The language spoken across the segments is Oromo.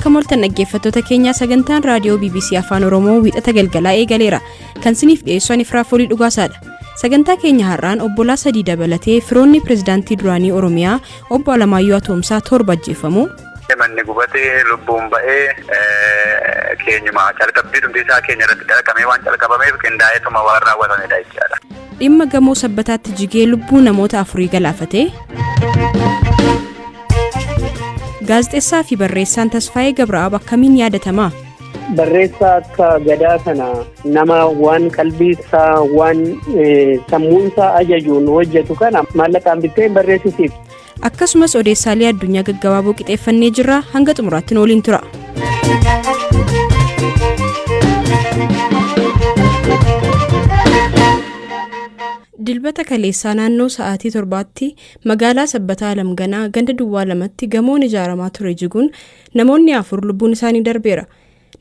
Akka moltan dhaggeeffattoota keenyaa sagantaan raadiyoo BBC Afaan Oromoo wixata galgalaa eegaleera. Kan siniif dhiyeessu ani Firaafoolii Dhugaasaadha. Sagantaa keenya har'aan obbolaa sadii dabalatee firoonni pirezidaantii duraanii Oromiyaa obbo Alamaayyoo Atoomsaa torba ajjeefamu. Manni gubatee lubbuun ba'ee keenyuma calqabbii dhumbisaa keenya irratti dhaqamee waan calqabameef qindaa'eetuma waan raawwatamedha jechaadha. Dhimma gamoo sabbataatti jigee lubbuu namoota afurii galaafate. Gaazexeessaa fi barreessaan Tasfaayee Gabraab akkamiin yaadatama? Barreessaa akka Gadaa kana nama waan qalbiisaa waan sammuunsaa ajajuun hojjetu kana maallaqaan bittee barreessisiif. Akkasumas odeessaalee addunyaa gaggabaaboo qixeeffannee jirra hanga xumuraatti nu waliin tura. Dilbata kaleessaa naannoo sa'aatii 7tti magaalaa Sabbataa Lamganaa ganda Duwwaa 2tti gamoon ijaaramaa ture jiguun namoonni 4 lubbuun isaanii darbeera.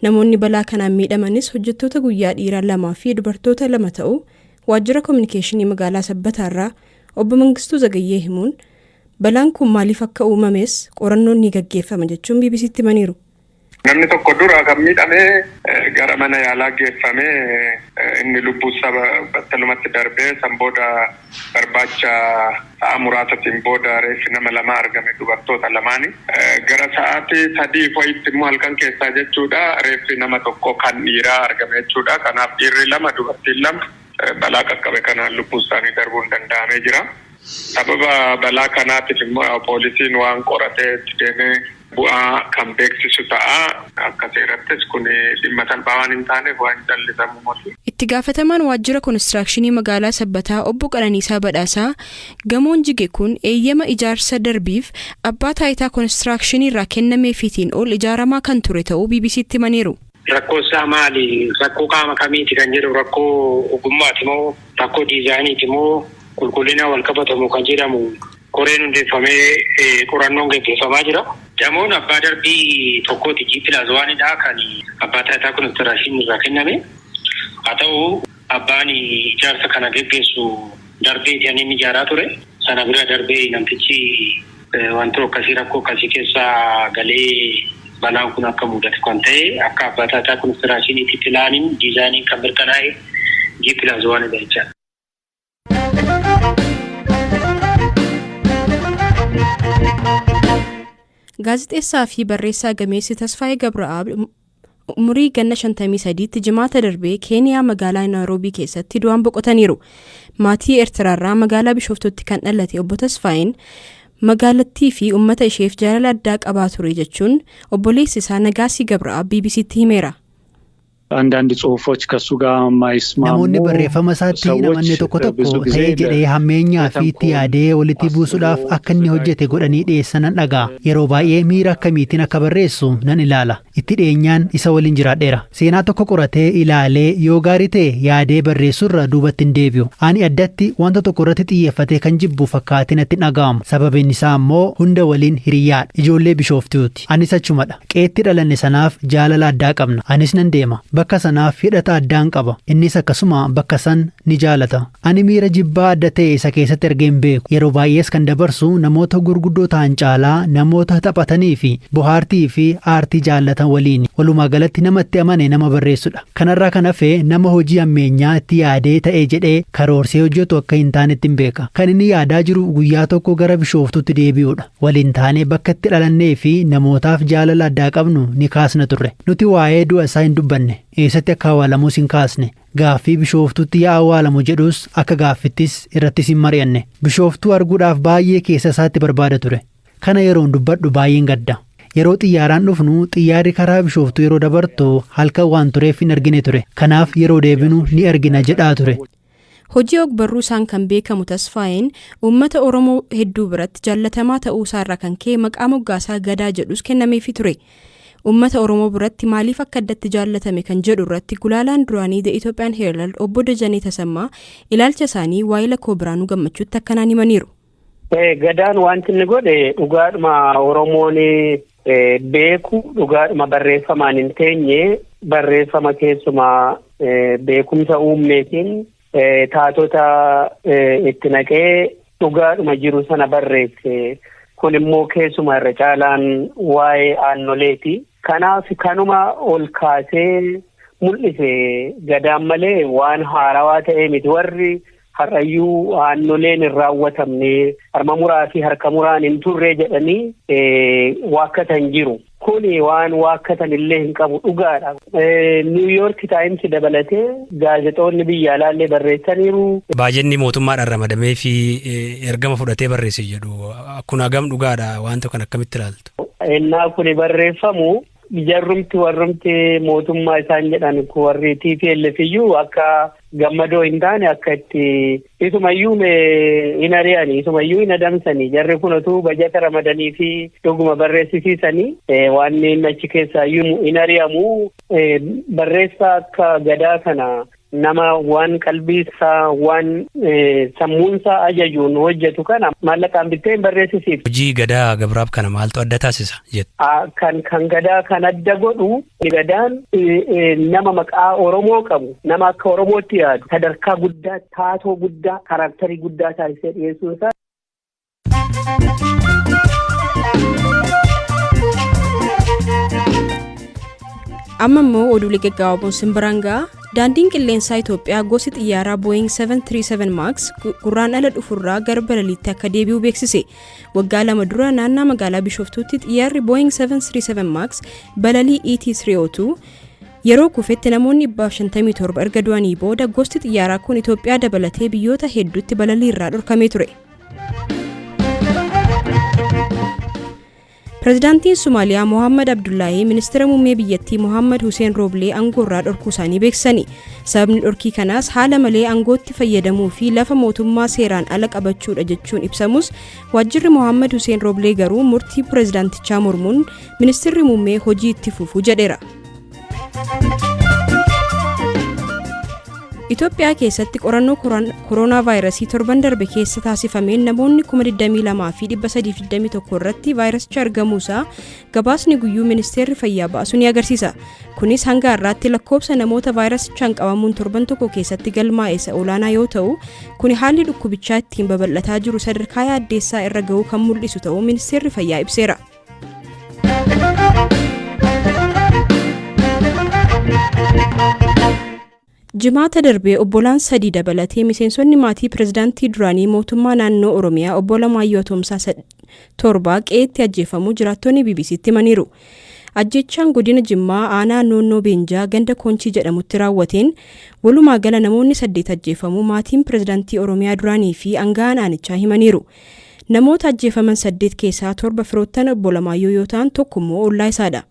Namoonni balaa kanaan miidhamanis hojjettoota guyyaa dhiiraa 2 fi dubartoota 2 ta'u waajjira kominikeeshinii magaalaa Sabbataarraa obbo Mangistuu Zagayyee himuun balaan kun maaliif akka uumames qorannoon ni gaggeeffama jechuun BBCtti himaniiru. Namni tokko dura kan miidhamee gara mana yaalaa geeffamee inni lubbuu saba battalumatti darbee san booda barbaacha sa'a muraasatiin booda reeffi nama 2 argame dubartoota 2 gara sa'aatii 3 fa'itti immoo halkan keessaa jechuudha reeffi nama tokko kan dhiiraa argame jechuudha. Kanaaf dhiirri 2 dubartiin 2 balaa qaqqabe kanaan lubbuu isaanii darbuun danda'amee jira. Sababa balaa kanaatiif immoo poolisiin waan qoratee itti deemee bu'aa kan beeksisu ta'a. Akka seerattis kun dhimma salphaa waan hin taaneef waan jallisamu moti. Itti gaafatamaan waajjira konistirakshinii magaalaa Sabbataa obbo Qananiisaa Badhaasaa gamoon jige kun eeyyama ijaarsa darbiif abbaa taayitaa konistirakshinii irraa kennameefiitiin ol ijaaramaa kan ture ta'uu BBCtti himaniiru. Rakkoo isaa maali? Rakkoo qaama kamiiti kan jedhu rakkoo ogummaati moo rakkoo diizaayiniiti moo qulqullina wal qabatamu kan jedhamu koreen hundeeffamee qorannoon gaggeeffamaa jira. Gamoon abbaa darbii tokkooti G+1dha kan abbaa taayitaa konistirakshinii irraa kenname. Haa ta'u abbaan ijaarsa kana gaggeessu darbeeti inni ijaaraa ture. Sana bira darbee namtichi wantoota akkasii rakkoo akkasii keessaa galee balaan kun akka mudatu kan ta'e akka abbaa taayitaa konistirakshinii pilaaniin diizaayiniin kan mirkanaa'e G+1dha jechaadha. Gaazexeessaa fi barreessaa gameessi Tasfaayee Gabraab umurii ganna 53tti jimaata darbee Keeniyaa magaalaa Naayiroobii keessatti du'aan boqotaniiru. Maatii Eertiraarraa magaalaa Bishooftuutti kan dhalate obbo Tasfaayeen magaalattii fi uummata isheef jaalala addaa qabaa ture jechuun obboleessi isaa Nagaasii Gabraab BBCtti himeera. አንዳንድ ጽሁፎች ከሱ ጋር ማይስማሙ namoonni barreeffama isaatti namanni tokko ta'ee jedhee hammeenyaa fi itti yaadee walitti buusuudhaaf akka inni hojjete godhanii dhiyeessan dhagaa. Yeroo baay'ee miira akkamiitiin akka barreessu nan ilaala. Itti dhiyeenyaan isa waliin jiraadheera. Seenaa tokko qoratee ilaalee yoo gaarii ta'e yaadee barreessurra duubatti hin deebi'u. Ani addatti wanta tokko irratti xiyyeeffatee kan jibbu fakkaatiin itti dhaga'amu. Sababiin isaa immoo hunda waliin hiriyaadha. Ijoollee Bishooftuuti. Anis achumadha. Qeetti dhalanne sanaaf jaalala addaa qabna. Anis nan deema. Bakka sanaaf hidhata addaan qaba. Innis akkasuma bakka san ni jaalata. Ani miira jibbaa adda ta'e isa keessatti ergee hin beeku. Yeroo baay'ees kan dabarsu namoota gurguddoo ta'an caalaa namoota taphatanii fi bohaartii fi aartii jaallatan waliin. Walumaa galatti namatti amane nama barreessudha. Kanarraa kan hafe nama hojii ammeenyaa itti yaadee ta'ee jedhee karoorsee hojjetu akka hin taanetti hin beeka. Kan inni yaadaa jiru guyyaa tokko gara Bishooftuutti deebi'uudha. Waliin taanee bakka itti dhalannee fi namootaaf jaalala addaa qabnu ni kaasna turre. Nuti waa'ee du'a isaa hin dubbanne. Eessatti akka awwaalamuus hin kaasne. Gaaffii Bishooftuutti yaa awwaalamu jedhus akka gaaffittis irrattis hin mari'anne. Bishooftuu arguudhaaf baay'ee keessa isaatti barbaada ture. Kana yeroon dubbadhu baay'een gadda. Yeroo xiyyaaraan dhufnu xiyyaarri karaa Bishooftuu yeroo dabartu halkan waan tureef hin argine ture. Kanaaf yeroo deebinu ni argina jedhaa ture. Hojii ogbarruu isaan kan beekamu Tasfaayeen uummata Oromoo hedduu biratti jaallatamaa ta'uu isaarraa kan ka'e maqaa moggaasaa Gadaa jedhus kennameefii ture. Uummata Oromoo biratti maaliif akka addatti jaallatame kan jedhu irratti gulaalaan duraanii The Ethiopian Herald obbo Dajanee Tasammaa ilaalcha isaanii waa'ee lakkoo Biraanuu Gammachuutti akkanaan himaniiru. Gadaan wanti inni godhe dhugaadhuma Oromoon beeku dhugaadhuma barreeffamaan hin teenye barreeffama keessumaa beekumsa uumneetiin taatota itti naqee dhugaadhuma jiru sana barreesse. Kun immoo keessumaa irra caalaan waa'ee aannoleeti. Kanaaf kanuma ol kaasee mul'ise gadaan malee waan haarawaa ta'ee miti. Warri har'ayyuu aannoleen hin raawwatamne harma muraa fi harka muraan hin turre jedhanii waakkatan jiru. Kuni waan waakkatan illee hin qabu dhugaadha. New York Times dabalatee gaazexoonni biyya alaallee barreessaniiru. Baajenni mootummaadhaan ramadamee fi ergama fudhatee barreesse jedhu kun hagam dhugaadha wanta kan akkamitti ilaaltu? Ennaa kuni barreeffamu jarrumti warrumti mootummaa isaan jedhan warri TPLF iyyuu akka gammadoo hin taane akka itti isumayyuu hin ari'anii isumayyuu hin adamsanii jarri kunatu bajata ramadanii fi dhuguma barreessisiisanii waan inni achi keessaayyuu hin ari'amu. Barreessaa akka gadaa kana nama waan qalbiisaa waan sammuunsaa ajajuun hojjetu kana maallaqaan bittee hin barreessisiif. Hojii gadaa gabraaf kana maaltu adda taasisa jettu? Kan gadaa kan adda godhu gadaan nama maqaa Oromoo qabu nama akka Oromootti yaadu sadarkaa guddaa taatoo guddaa karakterii guddaa taasisee dhiyeessuun isaa. Amma immoo oduulee gaggaababoon simbiraan ga'a. Daandiin qilleensaa Itoophiyaa gosi xiyyaaraa Boeing 737 Max gurraandhala dhufurraa gara balaliitti akka deebi'u beeksise. Waggaa 2 dura naannoo magaalaa Bishoftuutti xiyyaarri Boeing 737 Max balalii ET302 yeroo kufetti namoonni 157 erga du'anii booda gosti xiyyaaraa kun Itoophiyaa dabalatee biyyoota hedduutti balalii irraa dhorkamee ture. Pireezidaantiin Somaaliyaa Mohaammed Abdullaahi ministeera muummee biyyattii Mohaammed Hussein Rooblee aangoo irraa dhorkuu isaanii beeksisanii. Sababni dhorkii kanaas haala malee aangootti fayyadamuu fi lafa mootummaa seeraan ala qabachuudha jechuun ibsamus waajjirri Mohaammed Hussein Rooblee garuu murtii pireezidaantichaa mormuun ministeerri muummee hojii itti fufuu jedheera. Itoophiyaa keessatti qorannoo koronaa vaayirasii torban darbe keessa taasifameen namoonni 22,321 irratti vaayirasichi argamuusaa gabaasni guyyuu ministeerri fayyaa baasu ni agarsiisa. Kunis hanga har'aatti lakkoobsa namoota vaayirasichaan qabamuun torban tokko keessatti galmaa'e isa olaanaa yoo ta'u, kuni haalli dhukkubichaa ittiin babal'ataa jiru sadarkaa yaaddeessaa irra ga'uu kan mul'isu ta'uu ministeerri fayyaa ibseera. Jimaata darbee obbolaan sadii dabalatee miseensonni maatii pireezidaantii duraanii mootummaa naannoo Oromiyaa obbo Lamaayyoo Atoomsaa 7 qe'eetti ajjeefamuu jiraattonni BBC'tti himaniiru. Ajjechaan godina Jimmaa aanaa Noonnoo Beenjaa ganda Koonchii jedhamutti raawwateen walumaa gala namoonni 8 ajjeefamuu maatiin pireezidaantii Oromiyaa duraanii fi aanga'aan aanichaa himaniiru. Namoota ajjeefaman 8 keessaa 7 firoottan obbo Lamaayyoo yoo ta'an tokko immoo ollaa isaadha.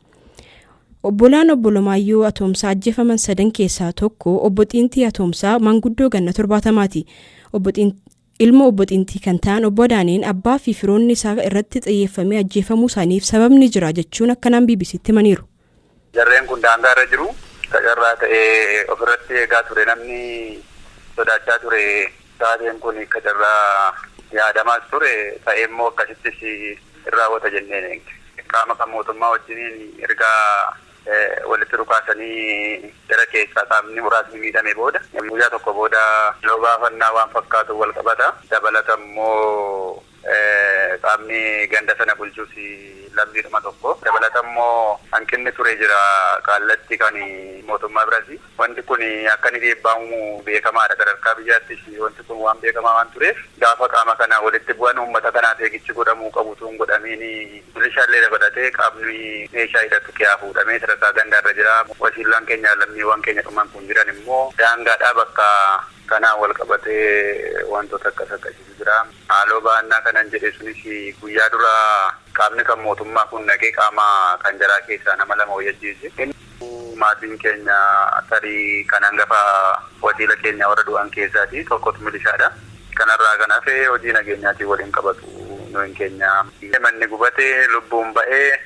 Obbolaan obbo Lamaayyoo Atoomsaa ajjeefaman 3 keessaa tokko obbo Xiintii Atoomsaa manguddoo ganna 70ti. Ilma obbo Xiintii kan ta'an obbo Daaneen abbaa fi firoonni isaa irratti xiyyeeffamee ajjeefamuu isaaniif sababni jira jechuun akkanaan BBC'tti himaniiru. Jarreen kun daangaa irra jiru. Tajaajilaa ta'ee ofirratti eegaa ture namni sodaachaa ture. Taateen kun kajarraa yaadamaas ture ta'ee immoo akkasittis irraawwata jenneen qaama kan mootummaa wajjiniin ergaa walitti dhukaasanii gara keessaa qaamni muraasni miidhame booda guyyaa tokko booda yoo baafannaa waan fakkaatu wal qabata. Dabalata immoo qaamni ganda sana bulchuus lammiidhuma tokko. Dabalata immoo hanqinni ture jira qaallatti kan mootummaa biraati. Wanti kun akka inni dhiibbaamu beekamaadha sadarkaa biyyaattis wanti kun waan beekamaa waan tureef gaafa qaama kana walitti bu'an uummata kanaaf eegichi godhamuu qabu tun godhamiin bilishaallee dabalatee qaamni meeshaa hidhatu kiyaa fuudhamee sadarkaa gandaarra jira. Wasiilaan keenya lammiiwwan keenya dhuman kun jiran immoo daangaadhaa bakka kanaan wal qabatee wantoota akkasiitu jira. Haaloo ba'annaa kanan jedhe sunis guyyaa dura qaamni kan mootummaa kun naqee qaama kan jaraa keessaa nama 2 hojjechiise. Maatiin keenya tarii kan hangafa wasiila keenya warra du'an keessaati tokkotu milishaadha. Kanarraa kan hafe hojii nageenyaatiin waliin qabatu nuyin keenya. Manni gubatee lubbuun ba'ee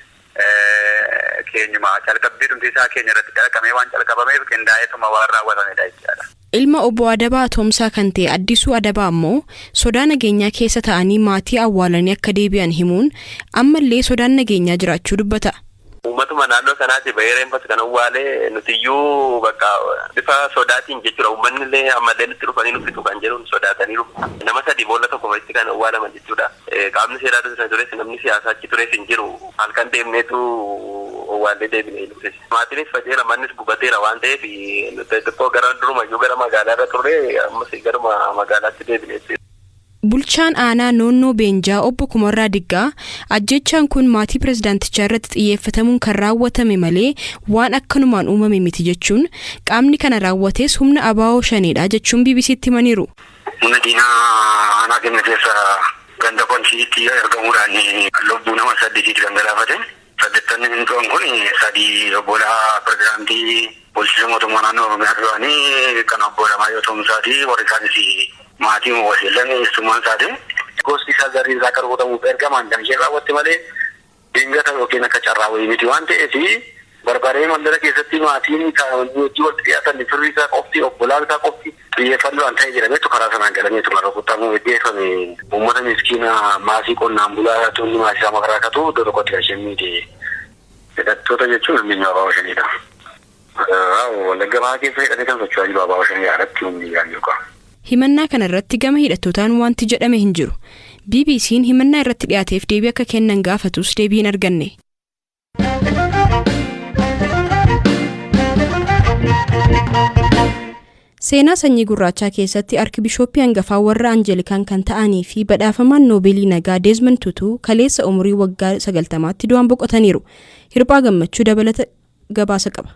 keenyuma calqabbii dhumtiisaa keenya irratti calqamee waan calqabameef qindaa'eetuma waan raawwatamedha jechaadha. Ilma obbo Adabaa Atoomsaa kan ta'e Addisuu Adabaa ammoo sodaa nageenyaa keessa ta'anii maatii awwaalanii akka deebi'an himuun ammallee sodaan nageenyaa jiraachuu dubbata. Uummatuma naannoo sanaatti bahee reeffatu kan awwaalee nutiyyuu bakka bifa sodaatiin jechuudha. Uummanni illee ammallee nutti dhufanii nutti kan jedhuun sodaataniiru. Nama 3 boolla tokko walitti kan awwaalaman jechuudha. Qaamni seeraa tures namni siyaasaa achi tures hin jiru. Halkan deemneetu owwaallee deebinee nuti. Maatiinis fageera mannis gubateera waan ta'eef xixiqqoo gara durumayyuu gara magaalaa irra turre ammas gara magaalaatti deebinee. Bulchaan aanaa Noonnoo Beenjaa obbo Kumarraa Diggaa ajjechaan kun maatii pirezidaantichaa irratti xiyyeeffatamuun kan raawwatame malee waan akkanumaan uumame miti jechuun qaamni kana raawwates humna abaa'oo shaneedha jechuun BBC'tti himaniiru. Humna diinaa aanaa keenya keessa ganda konsiitti argamuudhaan lubbuu nama 8 kan galaafate. 8 kun 3 obbolaa pirezidaantii bulchiinsa mootummaa naannoo Oromiyaa duraanii kan obbo Lamaayyoo Tumsaatii warri isaanis maatii wasiilan sumaan isaatiin gosti isaa garii irraa qarootamuuf ergaman kan ishee raawwatte malee dingata yookiin akka carraa wayii miti waan ta'eef barbaadee mandara keessatti maatiin hojii wal dhiyaatan firri isaa qofti obbolaan isaa qofti xiyyeeffannoo waan ta'e jedhameetu karaa sanaan galameetu marra kuttamu hojjeeffame uummata miskiina maasii qonnaan bulaa tuunni maasii isaa makaraa katu iddoo tokkotti kan isheen miite hidhattoota jechuun minyoo abaa'oo shaniidha. Wallagga bahaa keessa hidhatee kan socho'aa jiru abaa'oo shanii irratti humni yaan yookaan. Himannaa kana irratti gama hidhattootaan wanti jedhame hin jiru. BBC'n himannaa irratti dhiyaateef deebii akka kennan gaafatus deebii hin arganne. Seenaa sanyii gurraachaa keessatti Arkibishooppii hangafaa warra Anjelikaan kan ta'anii fi badhaafamaan Noobeelii nagaa Desmond Tutu kaleessa umurii waggaa 90tti du'aan boqotaniiru. Hirphaa Gammachuu dabalata gabaasa qaba.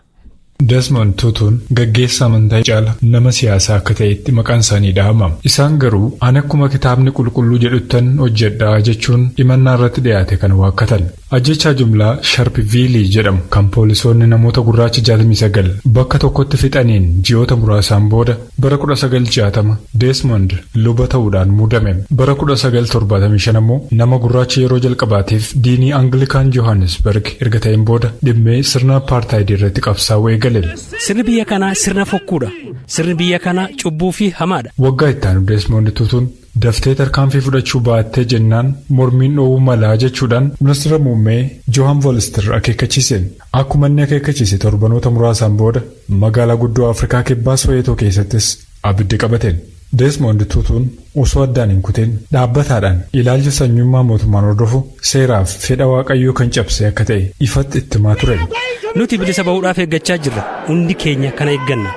Desmond Tutuun gaggeessaa amantaa caala nama siyaasaa akka ta'etti maqaan isaanii dhahamama. Isaan garuu an akkuma kitaabni qulqulluu jedhuttan hojjedhaa jechuun himannaa irratti dhiyaate kan waakkatan. Ajjechaa jumlaa Sharpville jedhamu kan poolisoonni namoota gurraacha 69 bakka tokkotti fixaniin ji'oota muraasaan booda bara 1960 Desmond luba ta'uudhaan muudame. Bara 1975 immoo nama gurraacha yeroo jalqabaatiif diinii Anglikaan Johannesburg erga ta'een booda dhimmee sirna apartheid irratti qabsaa'uu Sirni biyya kanaa sirna fokkuudha. Sirni biyya kanaa cubbuu fi hamaadha. Waggaa itti aanu Desmond Tutuun daftee tarkaanfii fudhachuu baattee jennaan mormiin dhoowwuu malaa jechuudhaan ministeera muummee Johan Volster akeekkachiise. Akkuma inni akeekkachiise torbanoota muraasaan booda magaalaa guddoo Afrikaa kibbaa Soweetoo keessattis abiddi qabateen. Desmond Tutuun osoo addaan hin kuteen dhaabbataadhaan ilaalcha sanyummaa mootummaan hordofu seeraaf fedha waaqayyoo kan cabse akka ta'e ifatti itti himaa ture. Nuti bilisa bahuudhaaf eeggachaa jirra. Hundi keenya kana eegganna.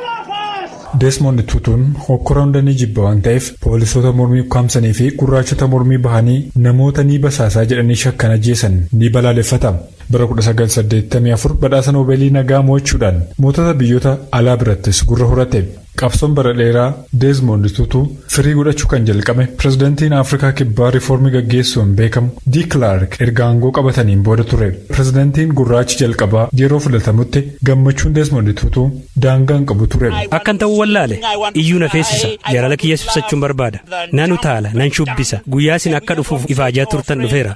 Desmond Tutuun hokkora hunda ni jibba waan ta'eef poolisoota mormii ukkaamsanii fi gurraachota mormii bahanii namoota ni basaasaa jedhanii shakkan ajjeesan ni balaaleffata. Bara 1984 badhaasa Noobeelii nagaa mo'achuudhaan mootota biyyoota alaa birattis gurra horate. Qabsoon bara dheeraa Desmond Tutu firii godhachuu kan jalqabe pirezidaantiin Afrikaa kibbaa riiformii gaggeessuun beekamu De Klerk erga aangoo qabataniin booda ture. Pirezidaantiin gurraachi jalqabaa yeroo filatamutti gammachuun Desmond Tutu daangaan qabu ture. Akkan ta'uu wallaale iyyuu na feesisa jaalala kiyya ibsachuun barbaada. Nan utaala nan shubbisa guyyaa isin akka dhufuuf ifaajaa turtan dhufeera.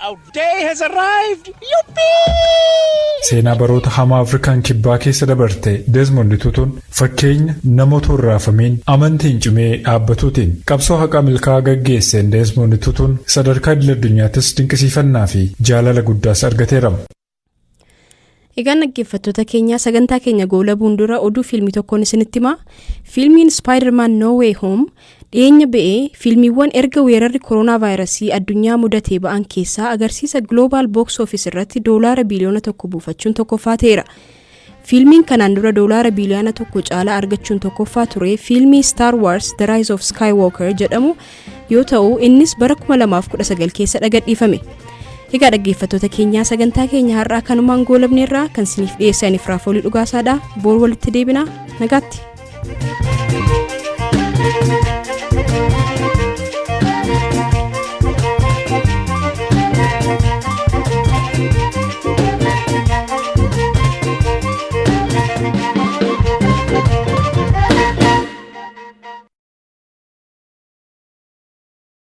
Seenaa baroota hamaa Afrikaan kibbaa keessa dabarte Desmond Tutuun fakkeenya namoota raafameen amantiin cimee dhaabbatuutiin qabsoo haqaa milkaa'aa gaggeesseen Desmond Tutuun sadarkaa idil-addunyaattis dinqisiifannaa fi jaalala guddaas argateera. Egaan dhaggeeffattoota keenyaa sagantaa keenya goolabuun dura oduu fiilmii tokkoon isinitti himaa. Fiilmiin Spider-Man No Way Home dhiyeenya ba'ee fiilmiiwwan erga weerarri koronaa vaayirasii addunyaa mudatee ba'an keessaa agarsiisa Global Box Office irratti $1 biliyoona buufachuun tokkoffaa ta'eera. Fiilmiin kanaan dura $1 biliyoona caalaa argachuun tokkoffaa ture fiilmii Star Wars The Rise of Skywalker jedhamu yoo ta'u innis bara 2019 keessa gadhiifame. Egaa dhaggeeffattoota keenyaa sagantaa keenya har'aa kanumaan goolabneerraa kan isiniif dhiyeessaniif Raafolii Dhugaasaadha. Boor walitti deebinaa nagaatti.